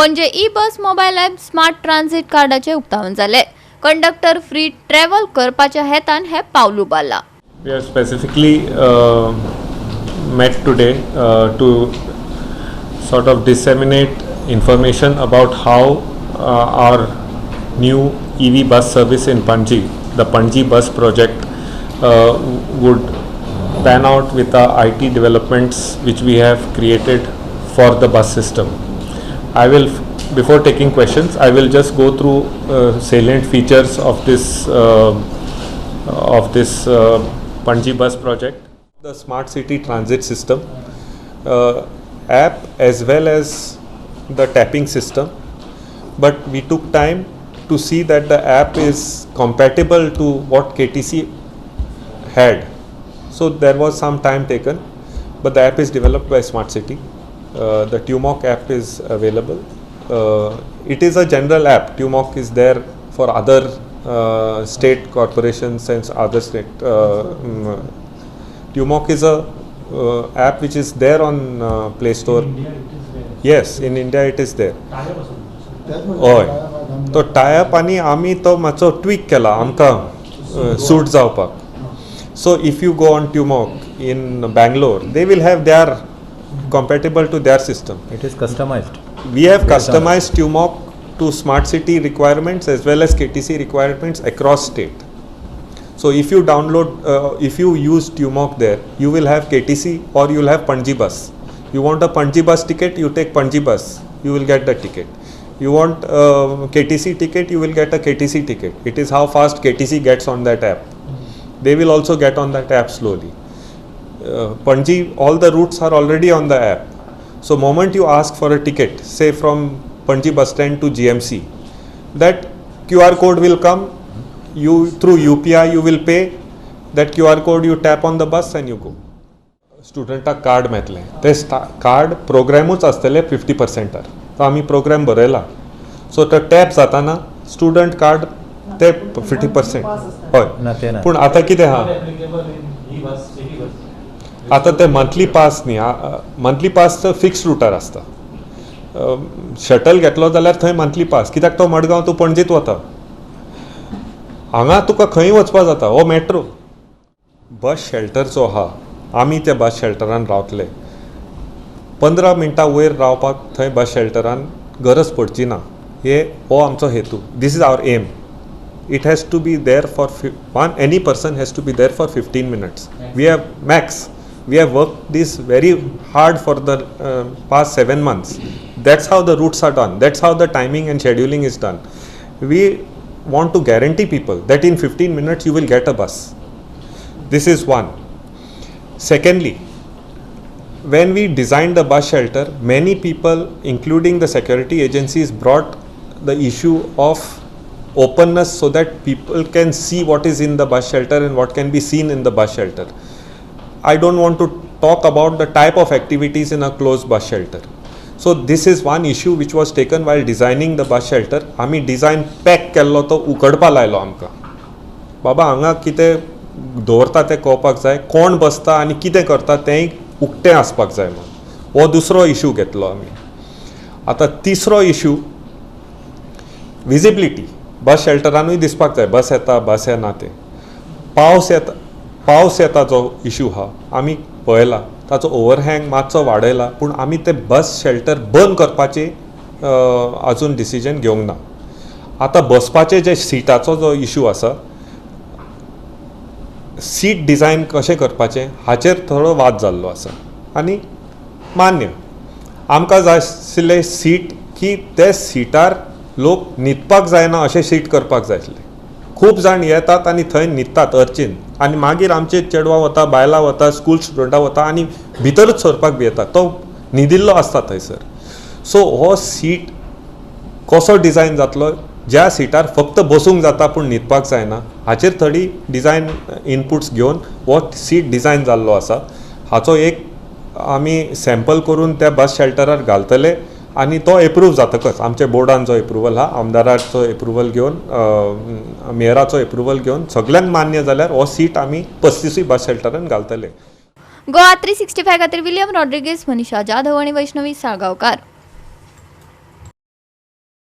पणजे ई बस mobile app smart transit कार्डाचे उक्तावण जाले. कंडक्टर फ्री ट्रॅव्हल करपाच्या हेतान हे पावल उबारला. We have specifically met today to sort of disseminate information about how our new EV bus service in Panji, the Panji bus project, would pan out with the IT developments which we have created for the bus system. I will, before taking questions, I will just go through salient features of this Panji bus project. The smart city transit system app as well as the tapping system, but we took time to see that the app is compatible to what KTC had. So there was some time taken, but the app is developed by Smart City. The TUMOC app is available. It is a general app. TUMOC is there for other state corporations and other state. TUMOC is a app which is there on Play Store. Yes, in India it is there. हय, तो type आनी आमी तो मातसो tweak केला आमकां suit जावपाक. So if you go on TUMOC in Bangalore, they will have their compatible to their system. It is customized. We have customized TUMOC to smart city requirements as well as KTC requirements across state. So if you download, if you use TUMOC there, you will have KTC or you will have Panji bus. You want a Panji bus ticket, you take Panji bus, you will get the ticket. You want a KTC ticket, you will get a KTC ticket. It is how fast KTC gets on that app. They will also get on that app slowly. Panji, all the routes are already on the app. So moment you ask for a ticket, say from Panji bus stand to GMC, that QR code will come. You through UPI you will pay. That QR code you tap on the bus and you go. Studentaक card मेळटलें. ते card प्रोग्रामूच आसतले 50%. तो आमी programme बरयला. सो तो tap जाताना student card ते 50%. हय. पूण आतां कितें आहा? आतां ते मंथली पास न्ही. मंथली पास तो फिक्स्ड रुटार आसता. शटल घेतलो जाल्यार थंय मंथली पास. कित्याक तो मडगांव तूं पणजेत वता. हांगा तुका खंय वचपा जाता. हो मेट्रो. बस शेल्टर जो आहा, आमी त्या बस शेल्टरान रावतले. 15 मिनटां वयर रावपाक थंय बस शेल्टरान गरज पडची ना. हो आमचो हेतू. This is our aim. It has to be there for any person has to be there for 15 minutes. We have max. We have worked this very hard for the past 7 months. That's how the routes are done. That's how the timing and scheduling is done. We want to guarantee people that in 15 minutes you will get a bus. This is one. Secondly, when we designed the bus shelter, many people, including the security agencies, brought the issue of openness so that people can see what is in the bus shelter and what can be seen in the bus shelter. I don't want to talk about the type of activities in a closed bus shelter. So this is one issue which was taken while designing the bus shelter. आमी design pack केल्लो तो उकडपा लायलो आमकां. बाबा हांगा कितें दवरता तें कळपाक जाय, कोण बसता आनी कितें करता तेंय उक्तें आसपाक जाय म्हणून. हो दुसरो इशू घेतलो आमी. आतां तिसरो इशू विजिबिलिटी. बस शेल्टरानूय दिसपाक जाय बस येता बस येना तें. पावस येता जो इशू आहा आमी पळयला. ताचो ओवरहँग मातसो वाडयला, पूण आमी ते बस शेल्टर बंद करपाचें आजून डिसिजन घेवंक ना. आतां बसपाचे जे सिटाचो जो इशू आसा, सीट डिझायन कशें करपाचें हाचेर थोडो वाद जाल्लो आसा. आनी मान्य, आमकां जाय आशिल्लें सीट की ते सिटार लोक न्हिदपाक जायना अशें सीट करपाक जाय आसलें. खूब जाण येतात आनी थंय न्हिदतात अर्चीन, आनी मागीर आमचे चेडवां वता, बायलां वता, स्कूल स्टुडंटां वता आनी भितरूच सरपाक बी येता. तो न्हिदिल्लो आसता थंयसर. सो हो सीट कसो डिझायन जातलो ज्या सिटार फक्त बसूंक जाता पूण न्हिदपाक जायना, हाचेर थोडी डिझायन इनपुट्स घेवन हो सीट डिझायन जाल्लो आसा. हाचो एक आमी सॅम्पल करून त्या बस शेल्टरार घालतले आनी तो एप्रूव जातकच आमच्या बोर्डान जो एप्रुवल आहा, आमदाराचो एप्रुवल घेवन, मेयराचो एप्रुवल घेवन सगळ्यांक मान्य जाल्यार हो सीट आमी 35 बस शेल्टरान घालतले. गोवा 365 खातीर विलियम रॉड्रिगीस, मनीषा जाधव आनी वैष्णवी साळगांवकार.